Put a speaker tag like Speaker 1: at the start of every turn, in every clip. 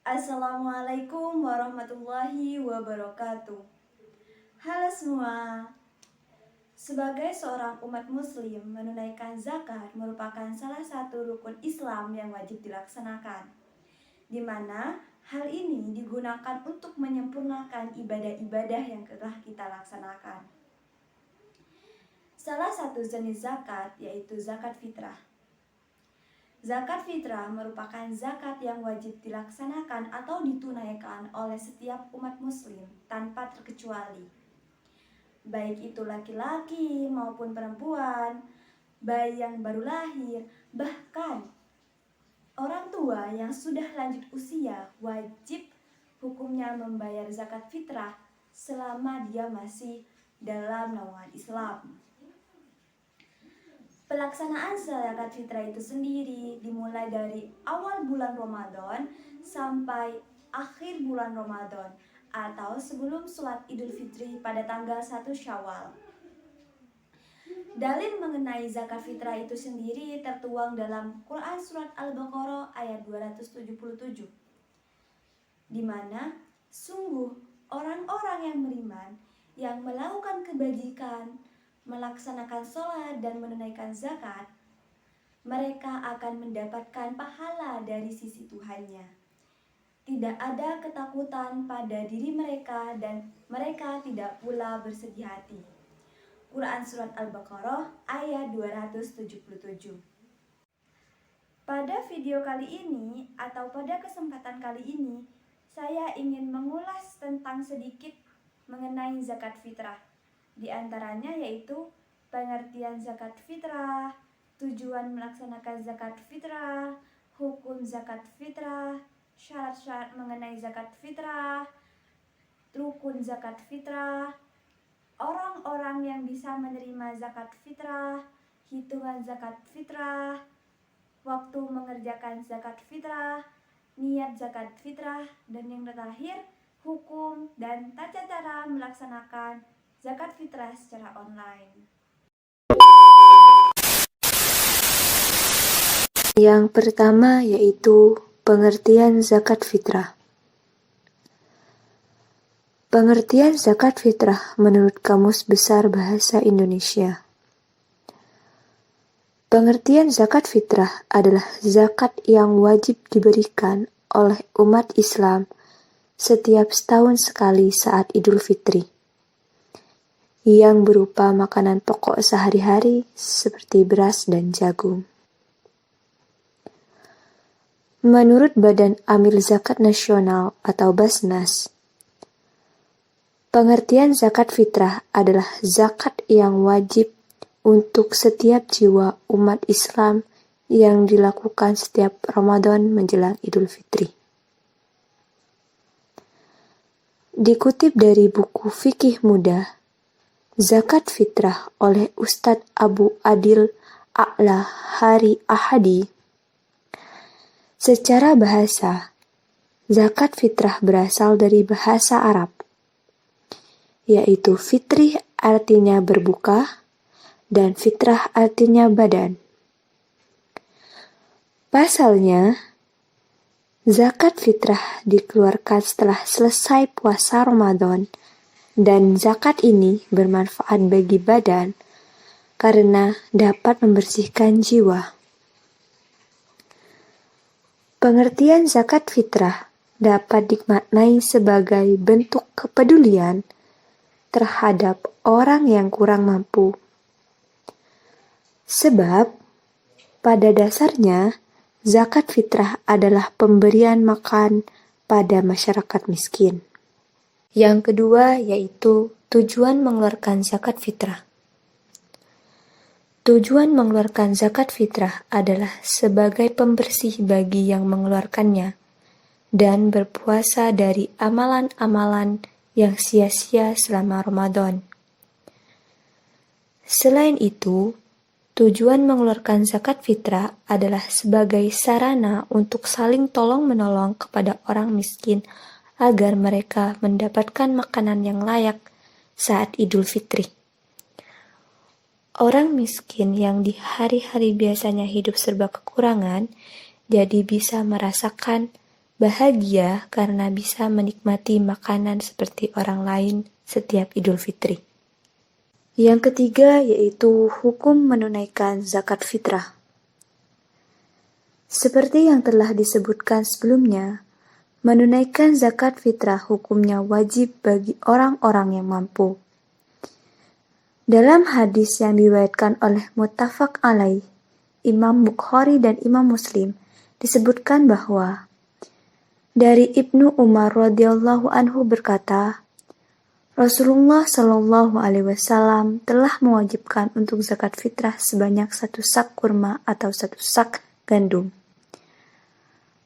Speaker 1: Assalamualaikum warahmatullahi wabarakatuh. Halo semua. Sebagai seorang umat muslim, menunaikan zakat merupakan salah satu rukun Islam yang wajib dilaksanakan, di mana hal ini digunakan untuk menyempurnakan ibadah-ibadah yang telah kita laksanakan. Salah satu jenis zakat yaitu zakat fitrah. Zakat fitrah merupakan zakat yang wajib dilaksanakan atau ditunaikan oleh setiap umat muslim tanpa terkecuali. Baik itu laki-laki maupun perempuan, bayi yang baru lahir, bahkan orang tua yang sudah lanjut usia wajib hukumnya membayar zakat fitrah selama dia masih dalam naungan Islam. Pelaksanaan zakat fitrah itu sendiri dimulai dari awal bulan Ramadan sampai akhir bulan Ramadan atau sebelum sholat Idul Fitri pada tanggal 1 Syawal. Dalil mengenai zakat fitrah itu sendiri tertuang dalam Quran Surat Al-Baqarah ayat 277, di mana sungguh orang-orang yang beriman yang melakukan kebajikan, melaksanakan sholat dan menunaikan zakat, mereka akan mendapatkan pahala dari sisi Tuhannya. Tidak ada ketakutan pada diri mereka dan mereka tidak pula bersedih hati. Quran Surat Al-Baqarah ayat 277. Pada video kali ini atau pada kesempatan kali ini, saya ingin mengulas tentang sedikit mengenai zakat fitrah. Di antaranya yaitu pengertian zakat fitrah, tujuan melaksanakan zakat fitrah, hukum zakat fitrah, syarat-syarat mengenai zakat fitrah, rukun zakat fitrah, orang-orang yang bisa menerima zakat fitrah, hitungan zakat fitrah, waktu mengerjakan zakat fitrah, niat zakat fitrah, dan yang terakhir, hukum dan tata cara melaksanakan zakat fitrah secara online.
Speaker 2: Yang pertama yaitu pengertian zakat fitrah. Pengertian zakat fitrah menurut Kamus Besar Bahasa Indonesia. Pengertian zakat fitrah adalah zakat yang wajib diberikan oleh umat Islam setiap setahun sekali saat Idul Fitri, yang berupa makanan pokok sehari-hari seperti beras dan jagung. Menurut Badan Amil Zakat Nasional atau Basnas, pengertian zakat fitrah adalah zakat yang wajib untuk setiap jiwa umat Islam yang dilakukan setiap Ramadan menjelang Idul Fitri. Dikutip dari buku Fikih Mudah, Zakat Fitrah oleh Ustadz Abu Adil A'la Hari Ahadi. Secara bahasa, zakat fitrah berasal dari bahasa Arab, yaitu fitrih artinya berbuka dan fitrah artinya badan. Pasalnya, zakat fitrah dikeluarkan setelah selesai puasa Ramadan, dan zakat ini bermanfaat bagi badan karena dapat membersihkan jiwa. Pengertian zakat fitrah dapat dimaknai sebagai bentuk kepedulian terhadap orang yang kurang mampu. Sebab, pada dasarnya, zakat fitrah adalah pemberian makan pada masyarakat miskin. Yang kedua yaitu tujuan mengeluarkan zakat fitrah. Tujuan mengeluarkan zakat fitrah adalah sebagai pembersih bagi yang mengeluarkannya dan berpuasa dari amalan-amalan yang sia-sia selama Ramadan. Selain itu, tujuan mengeluarkan zakat fitrah adalah sebagai sarana untuk saling tolong-menolong kepada orang miskin agar mereka mendapatkan makanan yang layak saat Idul Fitri. Orang miskin yang di hari-hari biasanya hidup serba kekurangan, jadi bisa merasakan bahagia karena bisa menikmati makanan seperti orang lain setiap Idul Fitri. Yang ketiga yaitu hukum menunaikan zakat fitrah. Seperti yang telah disebutkan sebelumnya, menunaikan zakat fitrah hukumnya wajib bagi orang-orang yang mampu. Dalam hadis yang diriwayatkan oleh muttafaq alaih, Imam Bukhari dan Imam Muslim, disebutkan bahwa dari Ibnu Umar radhiyallahu anhu berkata, Rasulullah Shallallahu alaihi wasallam telah mewajibkan untuk zakat fitrah sebanyak 1 sak kurma atau 1 sak gandum.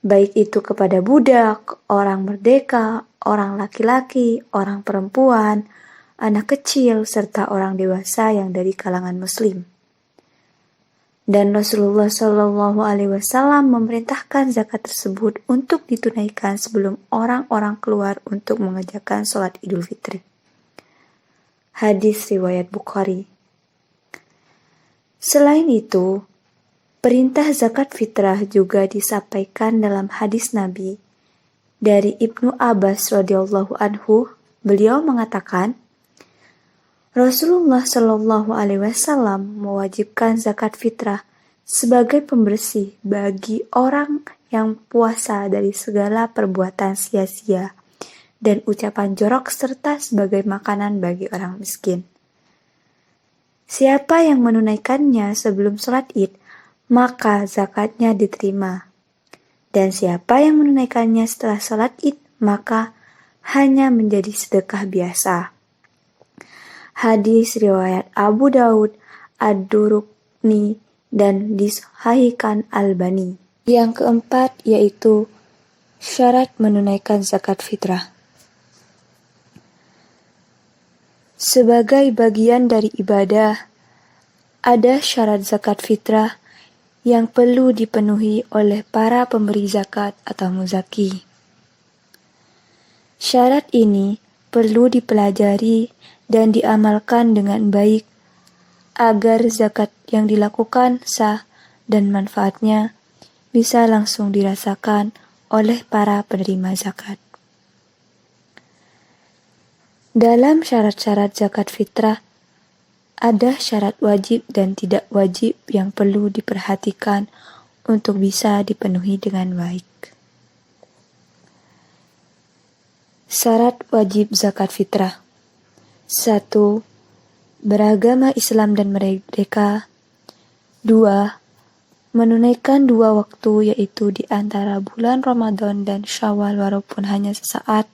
Speaker 2: Baik itu kepada budak, orang merdeka, orang laki-laki, orang perempuan, anak kecil, serta orang dewasa yang dari kalangan muslim. Dan Rasulullah Shallallahu alaihi wasallam memerintahkan zakat tersebut untuk ditunaikan sebelum orang-orang keluar untuk mengerjakan sholat Idul Fitri. Hadis riwayat Bukhari. Selain itu, perintah zakat fitrah juga disampaikan dalam hadis Nabi dari Ibnu Abbas radhiyallahu anhu. Beliau mengatakan, Rasulullah Shallallahu alaihi wasallam mewajibkan zakat fitrah sebagai pembersih bagi orang yang puasa dari segala perbuatan sia-sia dan ucapan jorok serta sebagai makanan bagi orang miskin. Siapa yang menunaikannya sebelum sholat Id, maka zakatnya diterima. Dan siapa yang menunaikannya setelah sholat Id, maka hanya menjadi sedekah biasa. Hadis riwayat Abu Daud, Ad-Durukni, dan disahihkan Albani. Yang keempat yaitu syarat menunaikan zakat fitrah. Sebagai bagian dari ibadah, ada syarat zakat fitrah yang perlu dipenuhi oleh para pemberi zakat atau muzaki. Syarat ini perlu dipelajari dan diamalkan dengan baik agar zakat yang dilakukan sah dan manfaatnya bisa langsung dirasakan oleh para penerima zakat. Dalam syarat-syarat zakat fitrah, ada syarat wajib dan tidak wajib yang perlu diperhatikan untuk bisa dipenuhi dengan baik. Syarat wajib zakat fitrah. 1. Beragama Islam dan merdeka. 2. Menunaikan 2 waktu yaitu di antara bulan Ramadan dan Syawal walaupun hanya sesaat.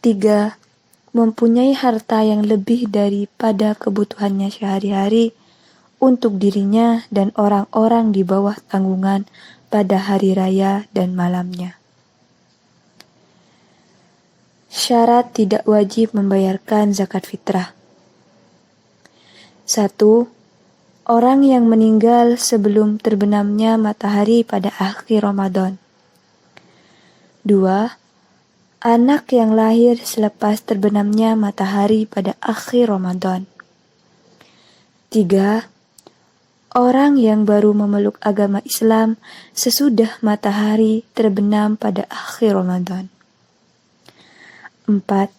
Speaker 2: 3. Mempunyai harta yang lebih daripada kebutuhannya sehari-hari untuk dirinya dan orang-orang di bawah tanggungan pada hari raya dan malamnya. Syarat tidak wajib membayarkan zakat fitrah. 1. Orang yang meninggal sebelum terbenamnya matahari pada akhir Ramadan. 2. Anak yang lahir selepas terbenamnya matahari pada akhir Ramadan. 3. Orang yang baru memeluk agama Islam sesudah matahari terbenam pada akhir Ramadan. 4.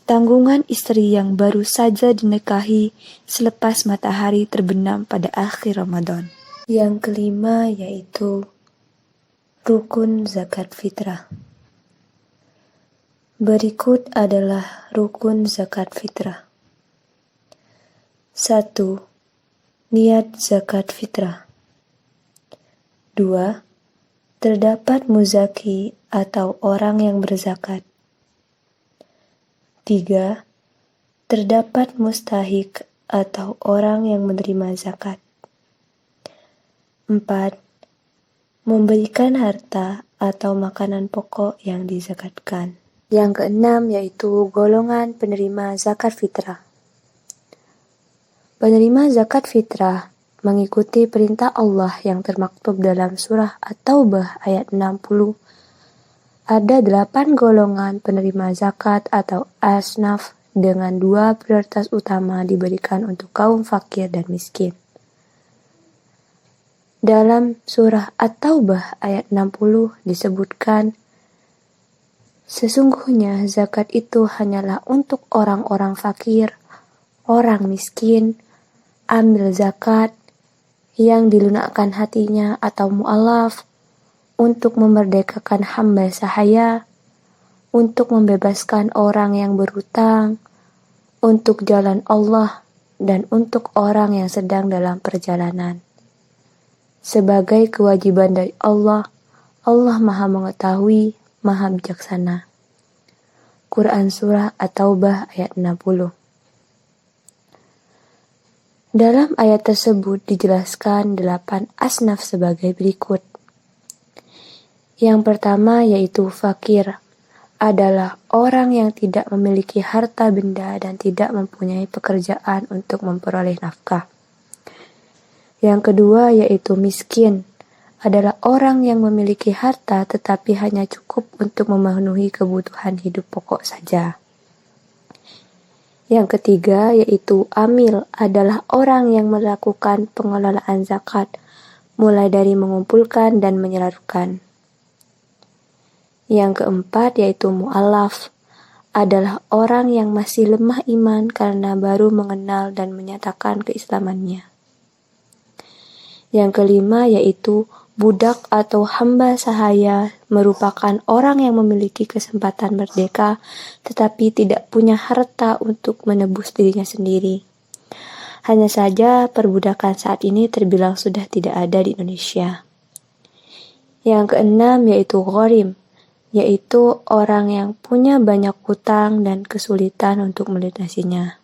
Speaker 2: Tanggungan istri yang baru saja dinikahi selepas matahari terbenam pada akhir Ramadan. Yang kelima yaitu rukun zakat fitrah. Berikut adalah rukun zakat fitrah. 1. Niat zakat fitrah. 2. Terdapat muzaki atau orang yang berzakat. 3. Terdapat mustahik atau orang yang menerima zakat. 4. Memberikan harta atau makanan pokok yang dizakatkan. Yang keenam yaitu golongan penerima zakat fitrah. Penerima zakat fitrah mengikuti perintah Allah yang termaktub dalam surah At-Taubah ayat 60. Ada 8 golongan penerima zakat atau asnaf dengan 2 prioritas utama diberikan untuk kaum fakir dan miskin. Dalam surah At-Taubah ayat 60 disebutkan, sesungguhnya zakat itu hanyalah untuk orang-orang fakir, orang miskin. Ambil zakat yang dilunakkan hatinya atau mu'alaf, untuk memerdekakan hamba sahaya, untuk membebaskan orang yang berhutang, untuk jalan Allah, dan untuk orang yang sedang dalam perjalanan. Sebagai kewajiban dari Allah, Allah Maha Mengetahui, Maha Bijaksana. Quran Surah At-Taubah ayat 60. Dalam ayat tersebut dijelaskan 8 asnaf sebagai berikut. Yang pertama yaitu fakir, adalah orang yang tidak memiliki harta benda dan tidak mempunyai pekerjaan untuk memperoleh nafkah. Yang kedua yaitu miskin, adalah orang yang memiliki harta tetapi hanya cukup untuk memenuhi kebutuhan hidup pokok saja. Yang ketiga yaitu amil, adalah orang yang melakukan pengelolaan zakat, mulai dari mengumpulkan dan menyalurkan. Yang keempat yaitu mu'alaf, adalah orang yang masih lemah iman karena baru mengenal dan menyatakan keislamannya. Yang kelima yaitu budak atau hamba sahaya, merupakan orang yang memiliki kesempatan merdeka tetapi tidak punya harta untuk menebus dirinya sendiri. Hanya saja perbudakan saat ini terbilang sudah tidak ada di Indonesia. Yang keenam yaitu gharim, yaitu orang yang punya banyak hutang dan kesulitan untuk melunasinya.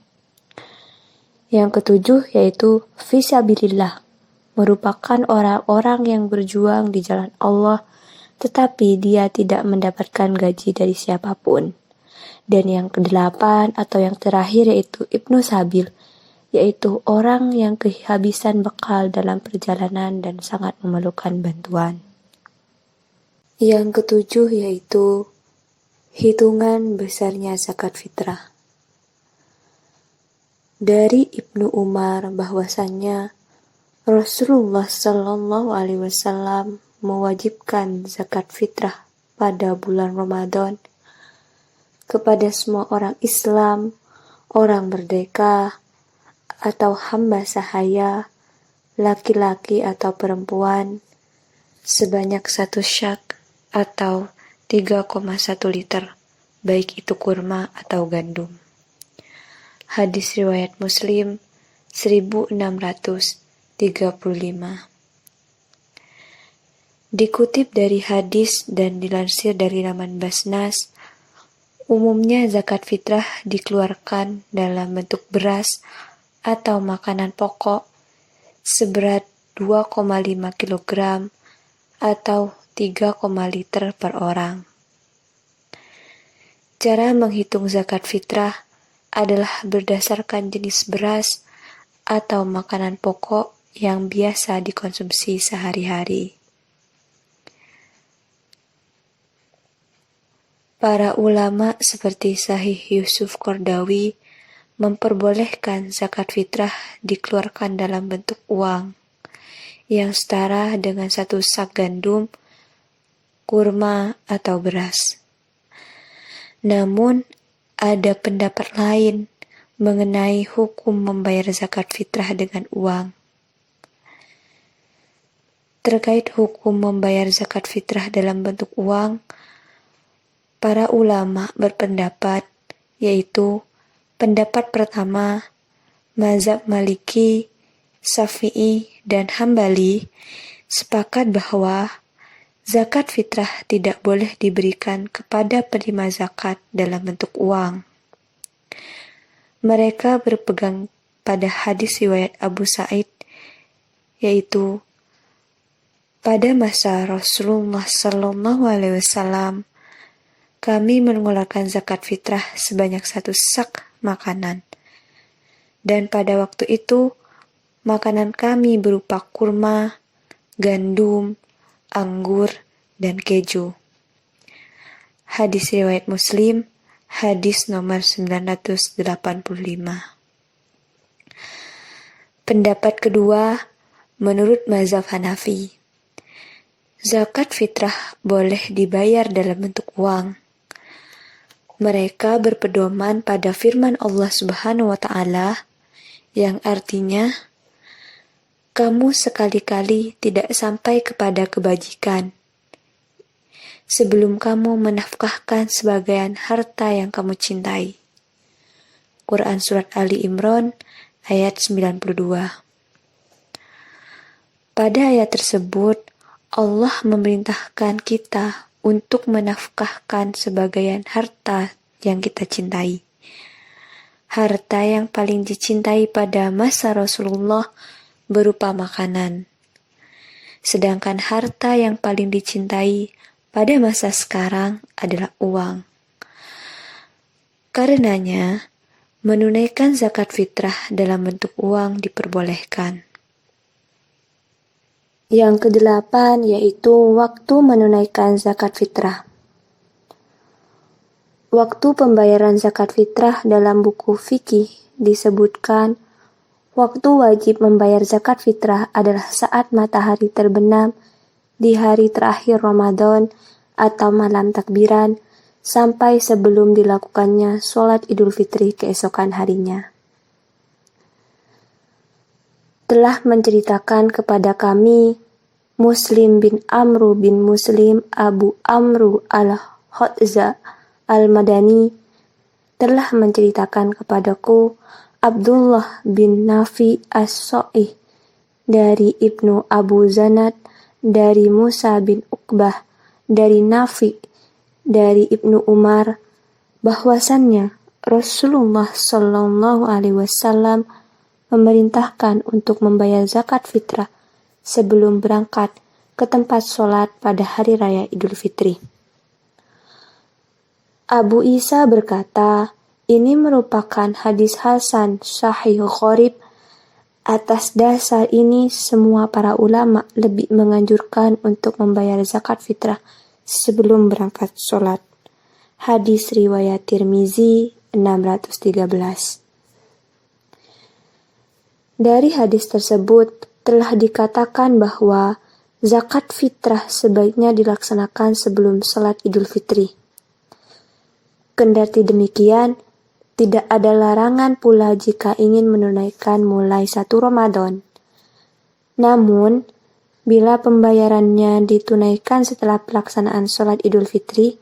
Speaker 2: Yang ketujuh yaitu fisabilillah, merupakan orang-orang yang berjuang di jalan Allah, tetapi dia tidak mendapatkan gaji dari siapapun. Dan yang kedelapan atau yang terakhir yaitu Ibnu Sabil, yaitu orang yang kehabisan bekal dalam perjalanan dan sangat memerlukan bantuan. Yang ketujuh yaitu hitungan besarnya zakat fitrah. Dari Ibnu Umar bahwasannya Rasulullah Shallallahu Alaihi Wasallam mewajibkan zakat fitrah pada bulan Ramadan kepada semua orang Islam, orang merdeka, atau hamba sahaya, laki-laki atau perempuan, sebanyak 1 syak atau 3,1 liter, baik itu kurma atau gandum. Hadis riwayat Muslim 1635. Dikutip dari hadis dan dilansir dari laman Basnas, umumnya zakat fitrah dikeluarkan dalam bentuk beras atau makanan pokok seberat 2,5 kg atau 3, liter per orang. Cara menghitung zakat fitrah adalah berdasarkan jenis beras atau makanan pokok yang biasa dikonsumsi sehari-hari. Para ulama seperti Sahih Yusuf Qardawi memperbolehkan zakat fitrah dikeluarkan dalam bentuk uang yang setara dengan 1 sak gandum, kurma atau beras. Namun ada pendapat lain mengenai hukum membayar zakat fitrah dengan uang. Terkait hukum membayar zakat fitrah dalam bentuk uang, para ulama berpendapat, yaitu pendapat pertama, mazhab Maliki, Syafi'i, dan Hambali sepakat bahwa zakat fitrah tidak boleh diberikan kepada penerima zakat dalam bentuk uang. Mereka berpegang pada hadis riwayat Abu Sa'id, yaitu pada masa Rasulullah Shallallahu Alaihi Wasallam, kami mengeluarkan zakat fitrah sebanyak 1 sak makanan. Dan pada waktu itu, makanan kami berupa kurma, gandum, anggur, dan keju. Hadis riwayat Muslim, hadis nomor 985. Pendapat kedua, menurut mazhab Hanafi. Zakat fitrah boleh dibayar dalam bentuk uang. Mereka berpedoman pada firman Allah Subhanahu wa Ta'ala, yang artinya, kamu sekali-kali tidak sampai kepada kebajikan sebelum kamu menafkahkan sebagian harta yang kamu cintai. Quran Surat Ali Imran ayat 92. Pada ayat tersebut, Allah memerintahkan kita untuk menafkahkan sebagian harta yang kita cintai. Harta yang paling dicintai pada masa Rasulullah berupa makanan. Sedangkan harta yang paling dicintai pada masa sekarang adalah uang. Karenanya, menunaikan zakat fitrah dalam bentuk uang diperbolehkan. Yang kedelapan yaitu waktu menunaikan zakat fitrah. Waktu pembayaran zakat fitrah dalam buku fikih disebutkan, waktu wajib membayar zakat fitrah adalah saat matahari terbenam di hari terakhir Ramadan atau malam takbiran sampai sebelum dilakukannya sholat Idul Fitri keesokan harinya. Telah menceritakan kepada kami Muslim bin Amru bin Muslim Abu Amru al-Hodza al-Madani telah menceritakan kepadaku Abdullah bin Nafi as-So'ih dari Ibnu Abu Zanad, dari Musa bin Uqbah, dari Nafi, dari Ibnu Umar, bahwasannya Rasulullah Shallallahu Alaihi Wasallam memerintahkan untuk membayar zakat fitrah sebelum berangkat ke tempat sholat pada hari raya Idul Fitri. Abu Isa berkata, ini merupakan hadis Hasan Sahih Gharib. Atas dasar ini, semua para ulama lebih menganjurkan untuk membayar zakat fitrah sebelum berangkat sholat. Hadis riwayat Tirmizi 613. Dari hadis tersebut telah dikatakan bahwa zakat fitrah sebaiknya dilaksanakan sebelum sholat Idul Fitri. Kendati demikian, tidak ada larangan pula jika ingin menunaikan mulai 1 Ramadan. Namun, bila pembayarannya ditunaikan setelah pelaksanaan sholat Idul Fitri,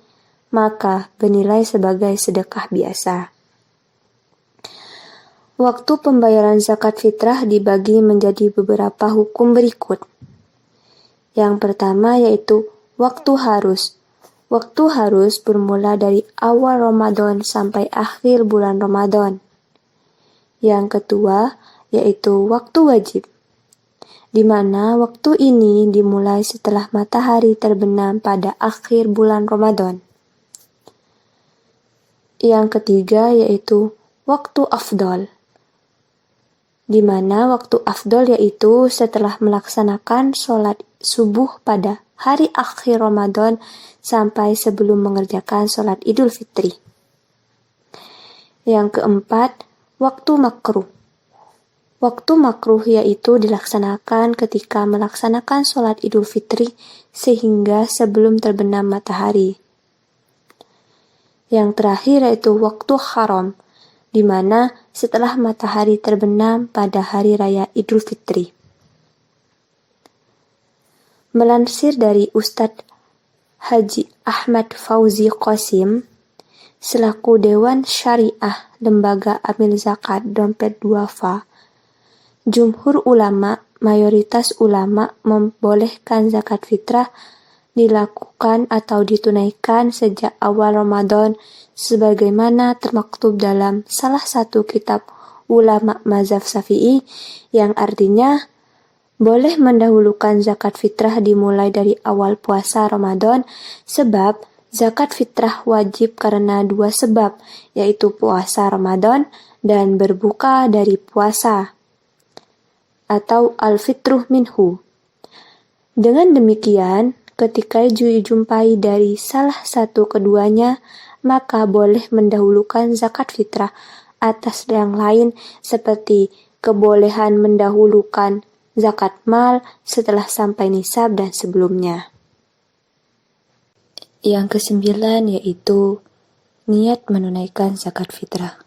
Speaker 2: maka bernilai sebagai sedekah biasa. Waktu pembayaran zakat fitrah dibagi menjadi beberapa hukum berikut. Yang pertama yaitu waktu harus. Waktu harus bermula dari awal Ramadan sampai akhir bulan Ramadan. Yang kedua yaitu waktu wajib, di mana waktu ini dimulai setelah matahari terbenam pada akhir bulan Ramadan. Yang ketiga yaitu waktu afdol, di mana waktu afdol yaitu setelah melaksanakan sholat subuh pada hari akhir Ramadan sampai sebelum mengerjakan sholat Idul Fitri. Yang keempat, waktu makruh. Waktu makruh yaitu dilaksanakan ketika melaksanakan sholat Idul Fitri sehingga sebelum terbenam matahari. Yang terakhir yaitu waktu haram, di mana setelah matahari terbenam pada hari raya Idul Fitri. Melansir dari Ustadz Haji Ahmad Fauzi Qasim, selaku Dewan Syariah Lembaga Amil Zakat Dompet Duafa, jumhur ulama, mayoritas ulama membolehkan zakat fitrah dilakukan atau ditunaikan sejak awal Ramadan sebagaimana termaktub dalam salah satu kitab ulama mazhab Syafi'i, yang artinya boleh mendahulukan zakat fitrah dimulai dari awal puasa Ramadan sebab zakat fitrah wajib karena 2 sebab, yaitu puasa Ramadan dan berbuka dari puasa atau al-fitruh minhu. Dengan demikian, ketika dijumpai dari salah satu keduanya, maka boleh mendahulukan zakat fitrah atas yang lain, seperti kebolehan mendahulukan zakat mal setelah sampai nisab dan sebelumnya. Yang kesembilan yaitu niat menunaikan zakat fitrah.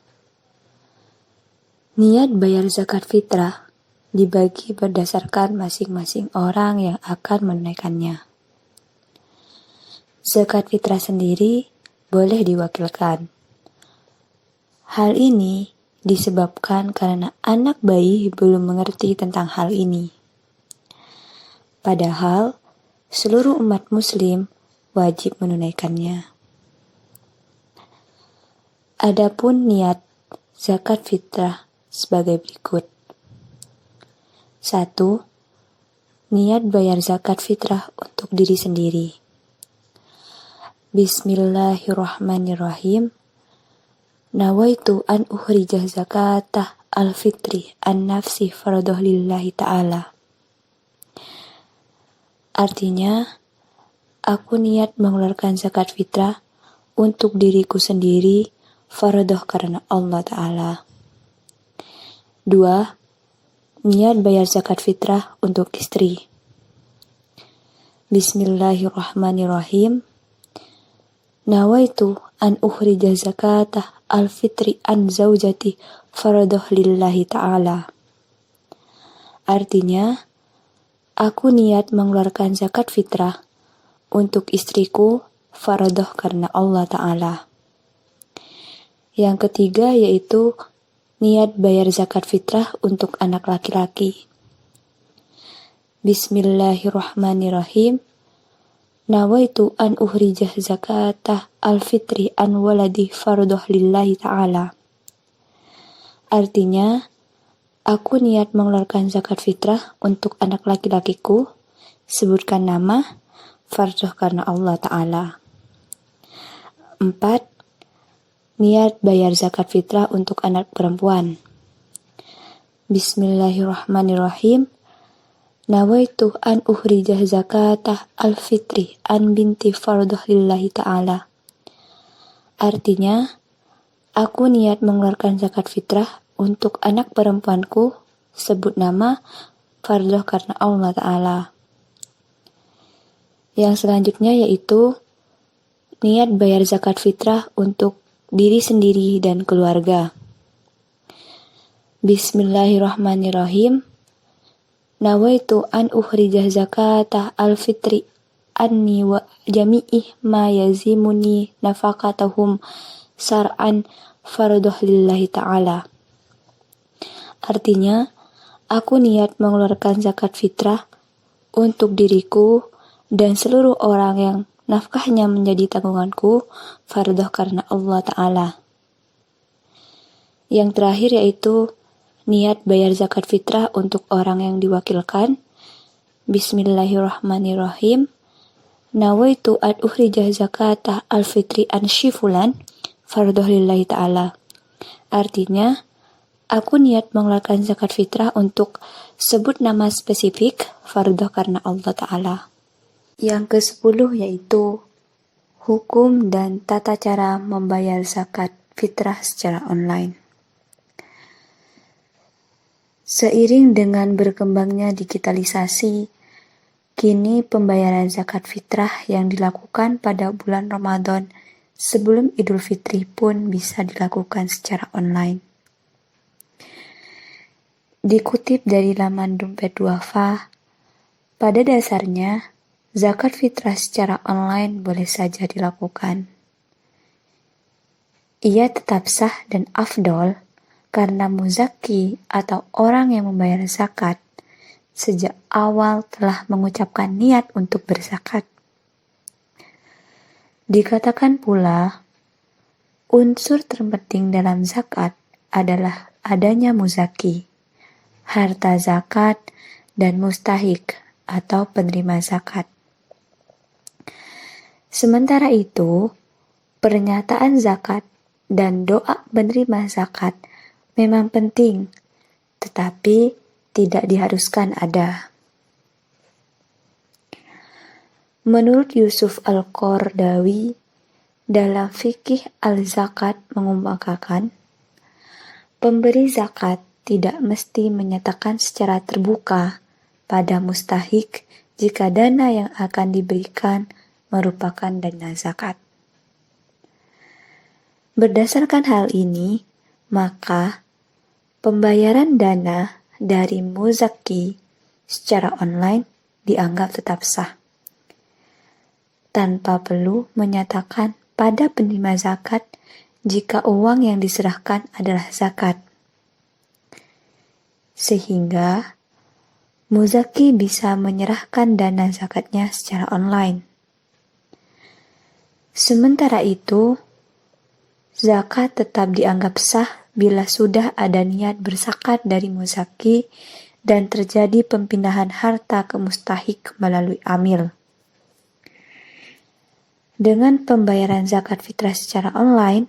Speaker 2: Niat bayar zakat fitrah dibagi berdasarkan masing-masing orang yang akan menunaikannya. Zakat fitrah sendiri boleh diwakilkan. Hal ini disebabkan karena anak bayi belum mengerti tentang hal ini. Padahal, seluruh umat muslim wajib menunaikannya. Adapun niat zakat fitrah sebagai berikut. 1. Niat bayar zakat fitrah untuk diri sendiri. Bismillahirrahmanirrahim. Nawaitu an uhrijah zakatah al-fitri an nafsi faradoh lillahi ta'ala. Artinya, aku niat mengeluarkan zakat fitrah untuk diriku sendiri, faradoh karena Allah Ta'ala. 2. Niat bayar zakat fitrah untuk istri. Bismillahirrahmanirrahim. Nawaitu an ukhrija zakatah al-fitri an zaujati faradoh lillahi ta'ala. Artinya, aku niat mengeluarkan zakat fitrah untuk istriku, faradoh karena Allah Ta'ala. Yang ketiga yaitu niat bayar zakat fitrah untuk anak laki-laki. Bismillahirrahmanirrahim. Nawaitu an uhrijah zakatah al-fitri an waladi faradoh lillahi ta'ala. Artinya, aku niat mengeluarkan zakat fitrah untuk anak laki-lakiku, sebutkan nama, faradoh karena Allah Ta'ala. 4. Niat bayar zakat fitrah untuk anak perempuan. Bismillahirrahmanirrahim. Nawaitu an uhrijah zakatah al-fitri an binti faradoh lillahi ta'ala. Artinya, aku niat mengeluarkan zakat fitrah untuk anak perempuanku, sebut nama, faradoh karena Allah Ta'ala. Yang selanjutnya yaitu niat bayar zakat fitrah untuk diri sendiri dan keluarga. Bismillahirrahmanirrahim. Nawaitu an uhrijah zakatah al-fitri anni wa jami'ih ma yazimuni nafaqatahum sar'an faradoh lillahi ta'ala. Artinya, aku niat mengeluarkan zakat fitrah untuk diriku dan seluruh orang yang nafkahnya menjadi tanggunganku, faradoh karena Allah Ta'ala. Yang terakhir yaitu niat bayar zakat fitrah untuk orang yang diwakilkan. Bismillahirrahmanirrahim. Nawaitu an uhrijah zakatah al-fitri an syifulan faradoh lillahi ta'ala. Artinya, aku niat mengeluarkan zakat fitrah untuk sebut nama spesifik, faradoh karena Allah Ta'ala. Yang ke-10 yaitu hukum dan tata cara membayar zakat fitrah secara online. Seiring dengan berkembangnya digitalisasi, kini pembayaran zakat fitrah yang dilakukan pada bulan Ramadan sebelum Idul Fitri pun bisa dilakukan secara online. Dikutip dari laman Dompet Duafa, pada dasarnya zakat fitrah secara online boleh saja dilakukan. Ia tetap sah dan afdol karena muzaki atau orang yang membayar zakat sejak awal telah mengucapkan niat untuk berzakat. Dikatakan pula, unsur terpenting dalam zakat adalah adanya muzaki, harta zakat, dan mustahik atau penerima zakat. Sementara itu, pernyataan zakat dan doa penerima zakat memang penting, tetapi tidak diharuskan ada. Menurut Yusuf Al-Qardawi, dalam fikih al-zakat mengemukakan, pemberi zakat tidak mesti menyatakan secara terbuka pada mustahik jika dana yang akan diberikan merupakan dana zakat. Berdasarkan hal ini, maka pembayaran dana dari muzaki secara online dianggap tetap sah, tanpa perlu menyatakan pada penerima zakat jika uang yang diserahkan adalah zakat. Sehingga muzaki bisa menyerahkan dana zakatnya secara online. Sementara itu, zakat tetap dianggap sah bila sudah ada niat berzakat dari muzaki dan terjadi pemindahan harta ke mustahik melalui amil. Dengan pembayaran zakat fitrah secara online,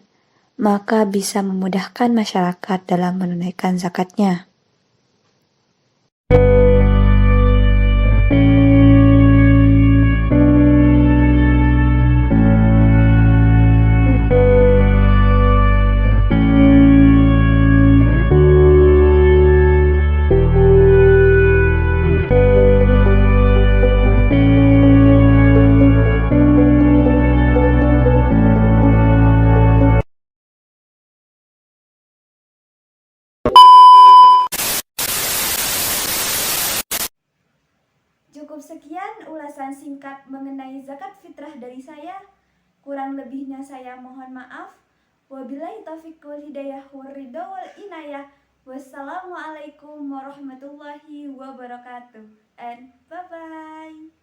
Speaker 2: maka bisa memudahkan masyarakat dalam menunaikan zakatnya.
Speaker 1: Cukup sekian ulasan singkat mengenai zakat fitrah dari saya. Kurang lebihnya saya mohon maaf. Wabillahi taufiq wal hidayah wal ridha wal inayah. Wassalamualaikum warahmatullahi wabarakatuh. And bye-bye.